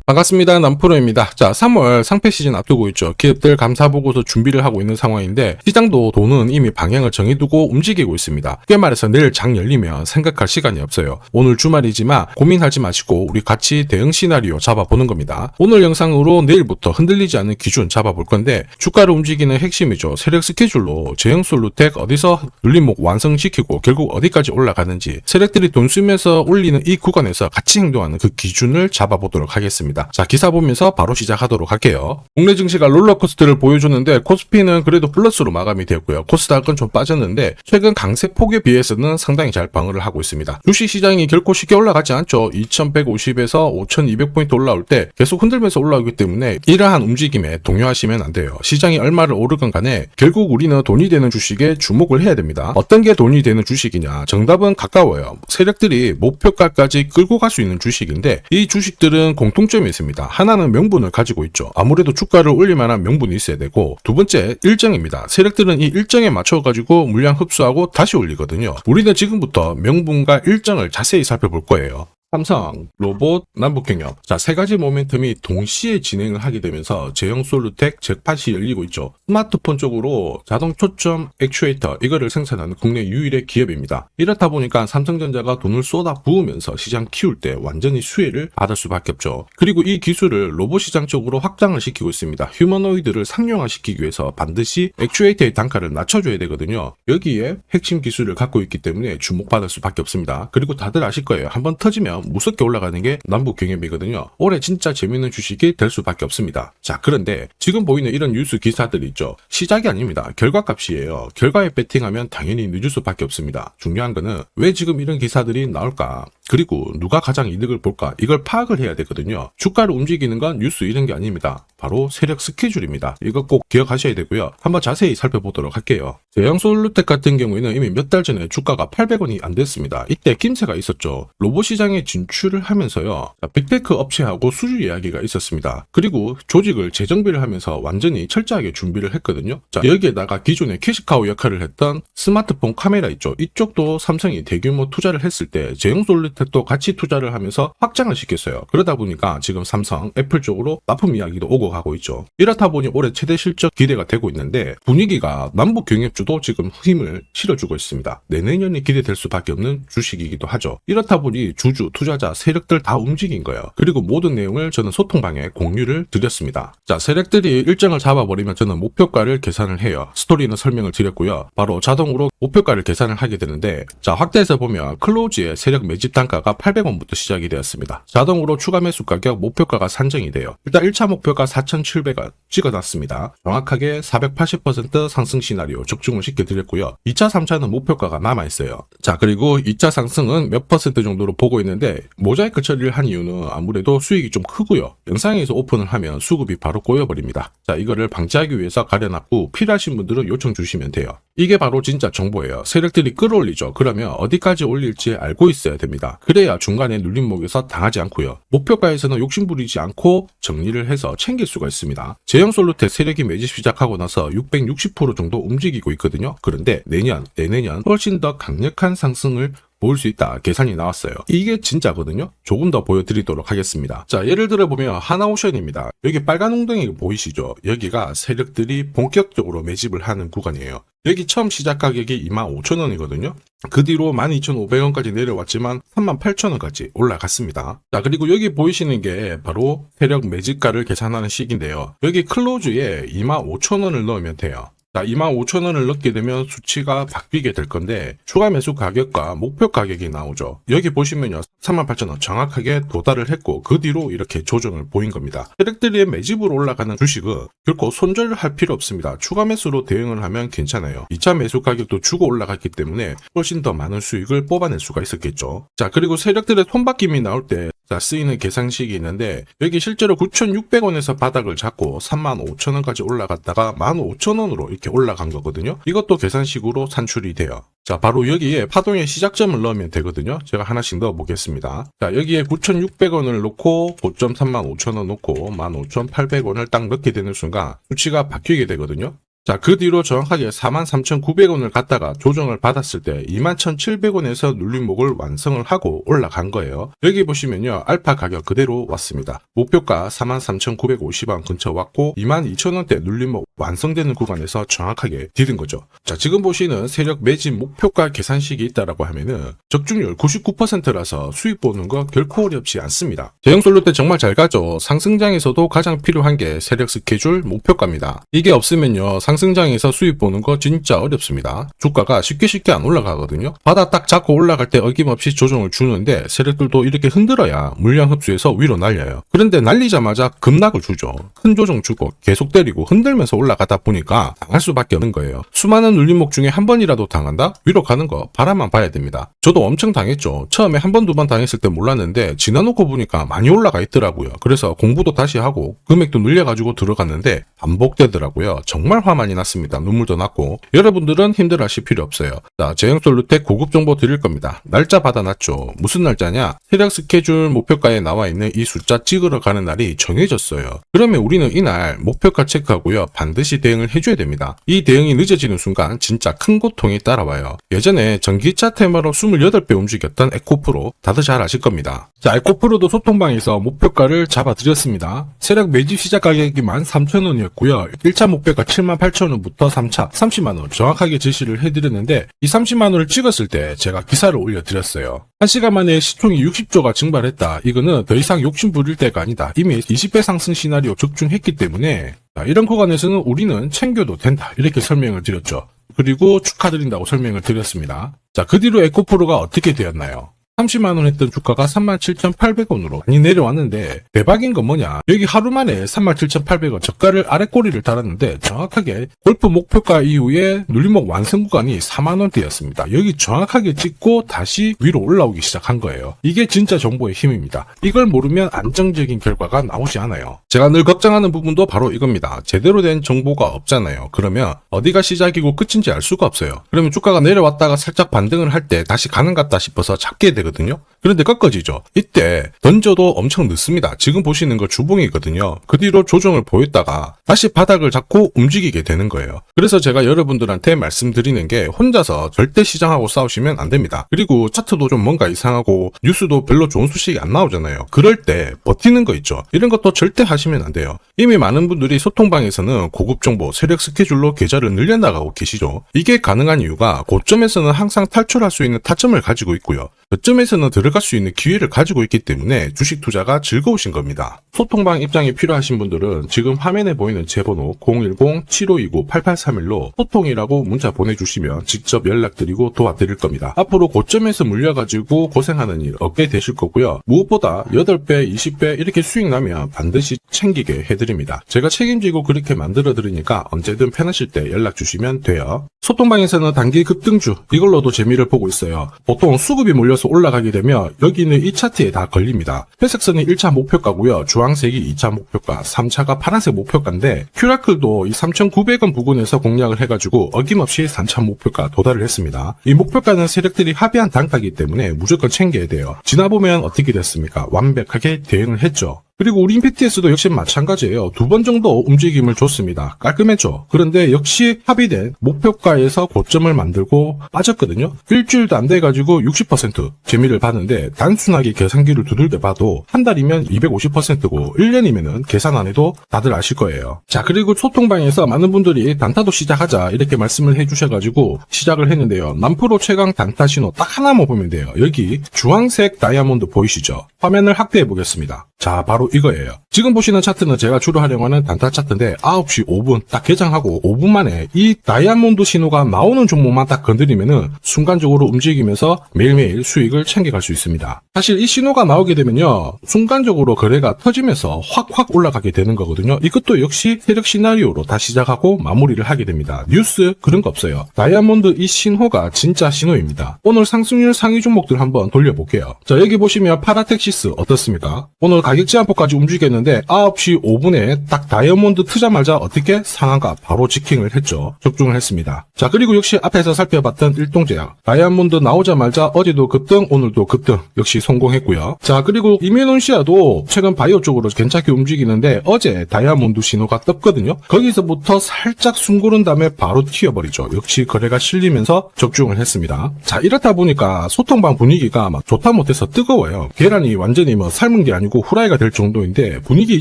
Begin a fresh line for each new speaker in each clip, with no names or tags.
반갑습니다. 남프로입니다. 자, 3월 상패 시즌 앞두고 있죠. 기업들 감사보고서 준비를 하고 있는 상황인데 시장도 돈은 이미 방향을 정해두고 움직이고 있습니다. 쉽게 말해서 내일 장 열리면 생각할 시간이 없어요. 오늘 주말이지만 고민하지 마시고 우리 같이 대응 시나리오 잡아보는 겁니다. 오늘 영상으로 내일부터 흔들리지 않는 기준 잡아볼 건데 주가를 움직이는 핵심이죠. 세력 스케줄로 제형솔루텍 어디서 눌림목 완성시키고 결국 어디까지 올라가는지 세력들이 돈 쓰면서 올리는 이 구간에서 같이 행동하는 그 기준을 잡아보도록 하겠습니다. 자, 기사 보면서 바로 시작하도록 할게요. 국내 증시가 롤러코스터를 보여주는데 코스피는 그래도 플러스로 마감이 되었고요. 코스닥은 좀 빠졌는데 최근 강세 폭에 비해서는 상당히 잘 방어를 하고 있습니다. 주식시장이 결코 쉽게 올라가지 않죠. 2150에서 5200포인트 올라올 때 계속 흔들면서 올라오기 때문에 이러한 움직임에 동요하시면 안 돼요. 시장이 얼마를 오르건 간에 결국 우리는 돈이 되는 주식에 주목을 해야 됩니다. 어떤 게 돈이 되는 주식이냐? 정답은 가까워요. 세력들이 목표가까지 끌고 갈 수 있는 주식인데 이 주식들은 공통점이 있습니다. 하나는 명분을 가지고 있죠. 아무래도 주가를 올릴 만한 명분이 있어야 되고 두 번째 일정입니다. 세력들은 이 일정에 맞춰가지고 물량 흡수하고 다시 올리거든요. 우리는 지금부터 명분과 일정을 자세히 살펴볼 거예요. 삼성, 로봇, 남북경협. 자, 세 가지 모멘텀이 동시에 진행을 하게 되면서 제형솔루텍 잭팟이 열리고 있죠. 스마트폰 쪽으로 자동 초점 액추에이터 이거를 생산하는 국내 유일의 기업입니다. 이렇다 보니까 삼성전자가 돈을 쏟아 부으면서 시장 키울 때 완전히 수혜를 받을 수밖에 없죠. 그리고 이 기술을 로봇 시장 쪽으로 확장을 시키고 있습니다. 휴머노이드를 상용화시키기 위해서 반드시 액추에이터의 단가를 낮춰줘야 되거든요. 여기에 핵심 기술을 갖고 있기 때문에 주목받을 수밖에 없습니다. 그리고 다들 아실 거예요. 한번 터지면 무섭게 올라가는 게 남북경협이거든요. 올해 진짜 재밌는 주식이 될 수밖에 없습니다. 자, 그런데 지금 보이는 이런 뉴스 기사들 있죠. 시작이 아닙니다. 결과값이에요. 결과에 배팅하면 당연히 늦을 수밖에 없습니다. 중요한 거는 왜 지금 이런 기사들이 나올까? 그리고 누가 가장 이득을 볼까? 이걸 파악을 해야 되거든요. 주가를 움직이는 건 뉴스 이런 게 아닙니다. 바로 세력 스케줄입니다. 이거 꼭 기억하셔야 되고요. 한번 자세히 살펴보도록 할게요. 제형솔루텍 같은 경우에는 이미 몇 달 전에 주가가 800원이 안 됐습니다. 이때 김새가 있었죠. 로봇 시장에 진출을 하면서요. 빅테크 업체하고 수주 이야기가 있었습니다. 그리고 조직을 재정비를 하면서 완전히 철저하게 준비를 했거든요. 자, 여기에다가 기존의 캐시카우 역할을 했던 스마트폰 카메라 있죠. 이쪽도 삼성이 대규모 투자를 했을 때 제형솔루텍도 같이 투자를 하면서 확장을 시켰어요. 그러다 보니까 지금 삼성, 애플 쪽으로 납품 이야기도 오고 가고 있죠. 이렇다 보니 올해 최대 실적 기대가 되고 있는데 분위기가 남북 경협주도 지금 힘을 실어주고 있습니다. 내년이 기대될 수밖에 없는 주식이기도 하죠. 이렇다 보니 주주, 투자자, 세력들 다 움직인 거예요. 그리고 모든 내용을 저는 소통방에 공유를 드렸습니다. 자, 세력들이 일정을 잡아버리면 저는 목표가를 계산을 해요. 스토리는 설명을 드렸고요. 바로 자동으로 목표가를 계산을 하게 되는데 자, 확대해서 보면 클로즈의 세력 매집 단가가 800원부터 시작이 되었습니다. 자동으로 추가 매수 가격 목표가가 산정이 돼요. 일단 1차 목표가 4,700원 찍어놨습니다. 정확하게 480% 상승 시나리오 적중을 시켜드렸고요. 2차, 3차는 목표가가 남아있어요. 자, 그리고 2차 상승은 몇 퍼센트 정도로 보고 있는데 모자이크 처리를 한 이유는 아무래도 수익이 좀 크고요. 영상에서 오픈을 하면 수급이 바로 꼬여버립니다. 자, 이거를 방지하기 위해서 가려놨고 필요하신 분들은 요청 주시면 돼요. 이게 바로 진짜 정보예요. 세력들이 끌어올리죠. 그러면 어디까지 올릴지 알고 있어야 됩니다. 그래야 중간에 눌림목에서 당하지 않고요. 목표가에서는 욕심부리지 않고 정리를 해서 챙길 수가 있습니다. 제형솔루텍 세력이 매집 시작하고 나서 660% 정도 움직이고 있거든요. 그런데 내년, 내내년 훨씬 더 강력한 상승을 볼 수 있다 계산이 나왔어요. 이게 진짜거든요. 조금 더 보여드리도록 하겠습니다. 자, 예를 들어 보면 하나오션입니다. 여기 빨간 웅덩이 보이시죠? 여기가 세력들이 본격적으로 매집을 하는 구간이에요. 여기 처음 시작 가격이 25,000원이거든요. 그 뒤로 12,500원까지 내려왔지만 38,000원까지 올라갔습니다. 자, 그리고 여기 보이시는 게 바로 세력 매집가를 계산하는 식인데요. 여기 클로즈에 25,000원을 넣으면 돼요. 자, 25,000원을 넣게 되면 수치가 바뀌게 될 건데 추가 매수 가격과 목표 가격이 나오죠. 여기 보시면요. 38,000원 정확하게 도달을 했고 그 뒤로 이렇게 조정을 보인 겁니다. 세력들이 매집으로 올라가는 주식은 결코 손절을 할 필요 없습니다. 추가 매수로 대응을 하면 괜찮아요. 2차 매수 가격도 주고 올라갔기 때문에 훨씬 더 많은 수익을 뽑아낼 수가 있었겠죠. 자, 그리고 세력들의 손바뀜이 나올 때 쓰이는 계산식이 있는데 여기 실제로 9,600원에서 바닥을 잡고 35,000원까지 올라갔다가 15,000원으로 이렇게 올라간 거거든요. 이것도 계산식으로 산출이 돼요. 자, 바로 여기에 파동의 시작점을 넣으면 되거든요. 제가 하나씩 넣어 보겠습니다. 자, 여기에 9,600원을 놓고 고점 35,000원 놓고 15,800원을 딱 넣게 되는 순간 수치가 바뀌게 되거든요. 자, 그 뒤로 정확하게 43,900원을 갖다가 조정을 받았을 때 21,700원에서 눌림목을 완성을 하고 올라간 거예요. 여기 보시면요, 알파 가격 그대로 왔습니다. 목표가 43,950원 근처 왔고 22,000원대 눌림목 완성되는 구간에서 정확하게 디딘 거죠. 자, 지금 보시는 세력 매집 목표가 계산식이 있다라고 하면은 적중률 99%라서 수익 보는 거 결코 어렵지 않습니다. 대형솔루 때 정말 잘 가죠. 상승장에서도 가장 필요한 게 세력 스케줄 목표가입니다. 이게 없으면요, 상승장에서 수익 보는 거 진짜 어렵습니다. 주가가 쉽게 안 올라가거든요. 바닥 딱 잡고 올라갈 때 어김없이 조정을 주는데 세력들도 이렇게 흔들어야 물량 흡수해서 위로 날려요. 그런데 날리자마자 급락을 주죠. 큰 조정 주고 계속 때리고 흔들면서 올라가다 보니까 당할 수밖에 없는 거예요. 수많은 눌림목 중에 한 번이라도 당한다? 위로 가는 거 바라만 봐야 됩니다. 저도 엄청 당했죠. 처음에 한 번, 두 번 당했을 때 몰랐는데 지나놓고 보니까 많이 올라가 있더라고요. 그래서 공부도 다시 하고 금액도 늘려가지고 들어갔는데 반복되더라고요. 정말 화만이 났습니다. 눈물도 났고. 여러분들은 힘들어하실 필요 없어요. 자, 제형솔루텍 고급 정보 드릴 겁니다. 날짜 받아놨죠. 무슨 날짜냐? 세력 스케줄 목표가에 나와 있는 이 숫자 찍으러 가는 날이 정해졌어요. 그러면 우리는 이날 목표가 체크하고요, 반드시 대응을 해줘야 됩니다. 이 대응이 늦어지는 순간 진짜 큰 고통이 따라와요. 예전에 전기차 테마로 28배 움직였던 에코프로 다들 잘 아실 겁니다. 자, 에코프로도 소통방에서 목표가를 잡아드렸습니다. 세력 매집 시작 가격이 13,000원이었고요. 1차 목표가 78,000원부터 3차 30만원 정확하게 제시를 해드렸는데 이 30만원을 찍었을 때 제가 기사를 올려드렸어요. 1시간 만에 시총이 60조가 증발했다. 이거는 더 이상 욕심 부릴 때가 아니다. 이미 20배 상승 시나리오 적중했기 때문에 이런 구간에서는 우리는 챙겨도 된다. 이렇게 설명을 드렸죠. 그리고 축하드린다고 설명을 드렸습니다. 자, 그 뒤로 에코프로가 어떻게 되었나요? 30만원 했던 주가가 37,800원으로 많이 내려왔는데 대박인 건 뭐냐, 여기 하루 만에 37,800원 저가를 아래 꼬리를 달았는데 정확하게 골프 목표가 이후에 눌림목 완성 구간이 4만원대였습니다. 여기 정확하게 찍고 다시 위로 올라오기 시작한 거예요. 이게 진짜 정보의 힘입니다. 이걸 모르면 안정적인 결과가 나오지 않아요. 제가 늘 걱정하는 부분도 바로 이겁니다. 제대로 된 정보가 없잖아요. 그러면 어디가 시작이고 끝인지 알 수가 없어요. 그러면 주가가 내려왔다가 살짝 반등을 할 때 다시 가는 것 같다 싶어서 잡게 되거든요. 그런데 꺾어지죠. 이때 던져도 엄청 늦습니다. 지금 보시는 거 주봉이거든요. 그 뒤로 조정을 보였다가 다시 바닥을 잡고 움직이게 되는 거예요. 그래서 제가 여러분들한테 말씀드리는 게 혼자서 절대 시장하고 싸우시면 안 됩니다. 그리고 차트도 좀 뭔가 이상하고 뉴스도 별로 좋은 소식이 안 나오잖아요. 그럴 때 버티는 거 있죠. 이런 것도 절대 하시면 안 돼요. 이미 많은 분들이 소통방에서는 고급 정보, 세력 스케줄로 계좌를 늘려나가고 계시죠. 이게 가능한 이유가 고점에서는 항상 탈출할 수 있는 타점을 가지고 있고요. 저점에서는 들어갈 수 있는 기회를 가지고 있기 때문에 주식 투자가 즐거우신 겁니다. 소통방 입장이 필요하신 분들은 지금 화면에 보이는 제 번호 010-7529-8831로 소통이라고 문자 보내주시면 직접 연락드리고 도와드릴 겁니다. 앞으로 고점에서 물려가지고 고생하는 일 없게 되실 거고요. 무엇보다 8배, 20배 이렇게 수익 나면 반드시 챙기게 해드립니다. 제가 책임지고 그렇게 만들어드리니까 언제든 편하실 때 연락 주시면 돼요. 소통방에서는 단기 급등주 이걸로도 재미를 보고 있어요. 보통 수급이 몰려서 올라가게 되면 여기는 이 차트에 다 걸립니다. 회색선이 1차 목표가고요. 주황색이 2차 목표가, 3차가 파란색 목표가인데 큐라클도 이 3,900원 부근에서 공략을 해가지고 어김없이 3차 목표가 도달을 했습니다. 이 목표가는 세력들이 합의한 단가이기 때문에 무조건 챙겨야 돼요. 지나보면 어떻게 됐습니까? 완벽하게 대응을 했죠. 그리고 우리 임팩트에서도 역시 마찬가지예요. 2번 정도 움직임을 줬습니다. 깔끔했죠. 그런데 역시 합의된 목표가에서 고점을 만들고 빠졌거든요. 일주일도 안 돼가지고 60% 재미를 봤는데 단순하게 계산기를 두들겨 봐도 한 달이면 250%고 1년이면은 계산 안 해도 다들 아실 거예요. 자, 그리고 소통방에서 많은 분들이 단타도 시작하자 이렇게 말씀을 해주셔가지고 시작을 했는데요. 남프로 최강 단타 신호 딱 하나만 보면 돼요. 여기 주황색 다이아몬드 보이시죠? 화면을 확대해 보겠습니다. 자, 바로 이거예요. 지금 보시는 차트는 제가 주로 활용하는 단타 차트인데 9시 5분 딱 개장하고 5분 만에 이 다이아몬드 신호가 나오는 종목만 딱 건드리면은 순간적으로 움직이면서 매일매일 수익을 챙겨갈 수 있습니다. 사실 이 신호가 나오게 되면요, 순간적으로 거래가 터지면서 확 올라가게 되는 거거든요. 이것도 역시 세력 시나리오로 다 시작하고 마무리를 하게 됩니다. 뉴스 그런 거 없어요. 다이아몬드 이 신호가 진짜 신호입니다. 오늘 상승률 상위 종목들 한번 돌려볼게요. 자, 여기 보시면 파라텍시스 어떻습니까? 오늘 가격 제한폭까지 움직였는데 있었는데 9시 5분에 딱 다이아몬드 트자마자 어떻게 상한가 바로 지킹을 했죠. 적중을 했습니다. 자, 그리고 역시 앞에서 살펴봤던 일동제약 다이아몬드 나오자마자 어제도 급등 오늘도 급등 역시 성공했고요. 자, 그리고 이메논시아도 최근 바이오 쪽으로 괜찮게 움직이는데 어제 다이아몬드 신호가 떴거든요. 거기서부터 살짝 숨고른 다음에 바로 튀어버리죠. 역시 거래가 실리면서 적중을 했습니다. 자, 이렇다 보니까 소통방 분위기가 막 좋다 못해서 뜨거워요. 계란이 완전히 뭐 삶은 게 아니고 후라이가 될 정도인데 분위기 이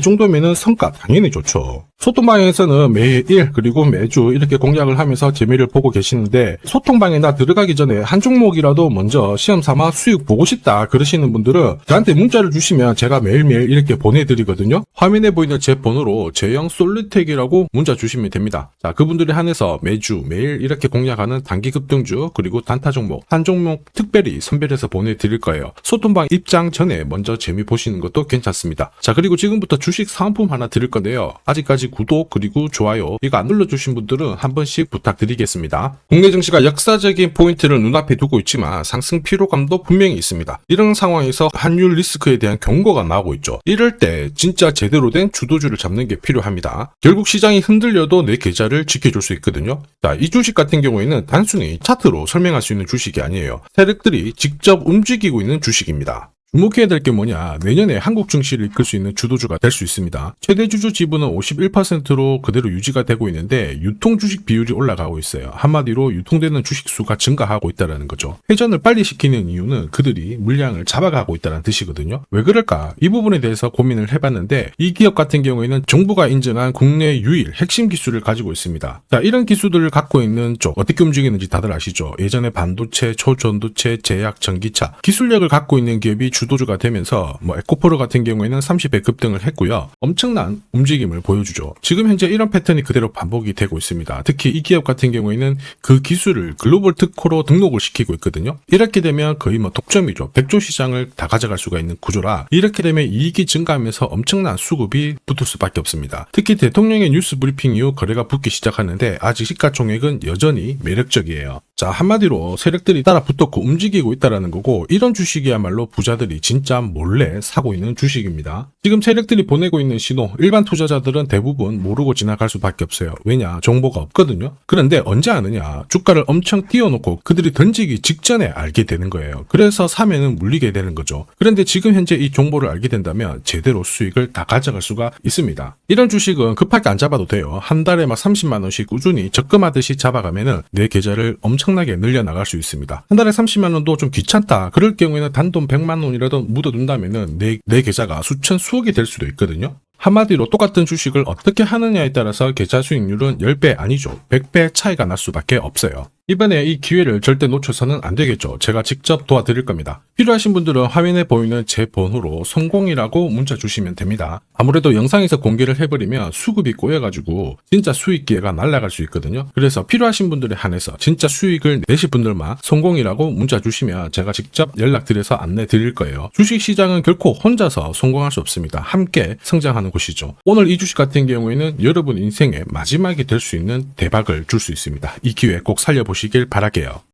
정도면은 성과 당연히 좋죠. 소통방에서는 매일 그리고 매주 이렇게 공략을 하면서 재미를 보고 계시는데 소통방에 나 들어가기 전에 한 종목이라도 먼저 시험 삼아 수익 보고 싶다 그러시는 분들은 저한테 문자를 주시면 제가 매일매일 이렇게 보내드리거든요. 화면에 보이는 제 번호로 제형 솔루텍이라고 문자 주시면 됩니다. 자, 그분들에 한해서 매주 매일 이렇게 공략하는 단기 급등주 그리고 단타 종목 한 종목 특별히 선별해서 보내드릴 거예요. 소통방 입장 전에 먼저 재미 보시는 것도 괜찮습니다. 자, 그리고 지금부터 주식 사은품 하나 드릴 건데요. 아직까지 구독 그리고 좋아요 이거 안 눌러주신 분들은 한 번씩 부탁드리겠습니다. 국내 증시가 역사적인 포인트를 눈앞에 두고 있지만 상승 피로감도 분명히 있습니다. 이런 상황에서 환율 리스크에 대한 경고가 나오고 있죠. 이럴 때 진짜 제대로 된 주도주를 잡는 게 필요합니다. 결국 시장이 흔들려도 내 계좌를 지켜줄 수 있거든요. 자, 이 주식 같은 경우에는 단순히 차트로 설명할 수 있는 주식이 아니에요. 세력들이 직접 움직이고 있는 주식입니다. 주목해야 될 게 뭐냐, 내년에 한국 증시를 이끌 수 있는 주도주가 될 수 있습니다. 최대 주주 지분은 51%로 그대로 유지가 되고 있는데 유통 주식 비율이 올라가고 있어요. 한마디로 유통되는 주식 수가 증가하고 있다는 거죠. 회전을 빨리 시키는 이유는 그들이 물량을 잡아가고 있다는 뜻이거든요. 왜 그럴까? 이 부분에 대해서 고민을 해봤는데 이 기업 같은 경우에는 정부가 인정한 국내 유일 핵심 기술을 가지고 있습니다. 자, 이런 기술들을 갖고 있는 쪽 어떻게 움직이는지 다들 아시죠? 예전에 반도체, 초전도체, 제약, 전기차 기술력을 갖고 있는 기업이 주도주가 되면서 에코프로 같은 경우에는 30배 급등을 했고요. 엄청난 움직임을 보여주죠. 지금 현재 이런 패턴이 그대로 반복이 되고 있습니다. 특히 이 기업 같은 경우에는 그 기술을 글로벌 특허로 등록을 시키고 있거든요. 이렇게 되면 거의 독점이죠. 100조 시장을 다 가져갈 수가 있는 구조라 이렇게 되면 이익이 증가하면서 엄청난 수급이 붙을 수밖에 없습니다. 특히 대통령의 뉴스 브리핑 이후 거래가 붙기 시작하는데 아직 시가총액은 여전히 매력적이에요. 자, 한마디로 세력들이 따라 붙었고 움직이고 있다는 거고 이런 주식이야말로 부자들이 진짜 몰래 사고 있는 주식입니다. 지금 세력들이 보내고 있는 신호 일반 투자자들은 대부분 모르고 지나갈 수밖에 없어요. 왜냐? 정보가 없거든요. 그런데 언제 아느냐? 주가를 엄청 띄워놓고 그들이 던지기 직전에 알게 되는 거예요. 그래서 사면은 물리게 되는 거죠. 그런데 지금 현재 이 정보를 알게 된다면 제대로 수익을 다 가져갈 수가 있습니다. 이런 주식은 급하게 안 잡아도 돼요. 한 달에 30만 원씩 꾸준히 적금하듯이 잡아가면은 내 계좌를 엄청나게 늘려나갈 수 있습니다. 한 달에 30만 원도 좀 귀찮다. 그럴 경우에는 단돈 100만 원이라도 묻어둔다면은 내 계좌가 수천 수억이 될 수도 있거든요. 한마디로 똑같은 주식을 어떻게 하느냐에 따라서 계좌 수익률은 10배 아니죠. 100배 차이가 날 수밖에 없어요. 이번에 이 기회를 절대 놓쳐서는 안 되겠죠. 제가 직접 도와드릴 겁니다. 필요하신 분들은 화면에 보이는 제 번호로 성공이라고 문자 주시면 됩니다. 아무래도 영상에서 공개를 해버리면 수급이 꼬여가지고 진짜 수익 기회가 날아갈 수 있거든요. 그래서 필요하신 분들에 한해서 진짜 수익을 내실 분들만 성공이라고 문자 주시면 제가 직접 연락드려서 안내 드릴 거예요. 주식시장은 결코 혼자서 성공할 수 없습니다. 함께 성장하는 곳이죠. 오늘 이 주식 같은 경우에는 여러분 인생의 마지막이 될 수 있는 대박을 줄 수 있습니다. 이 기회 꼭 살려보시길 바랄게요.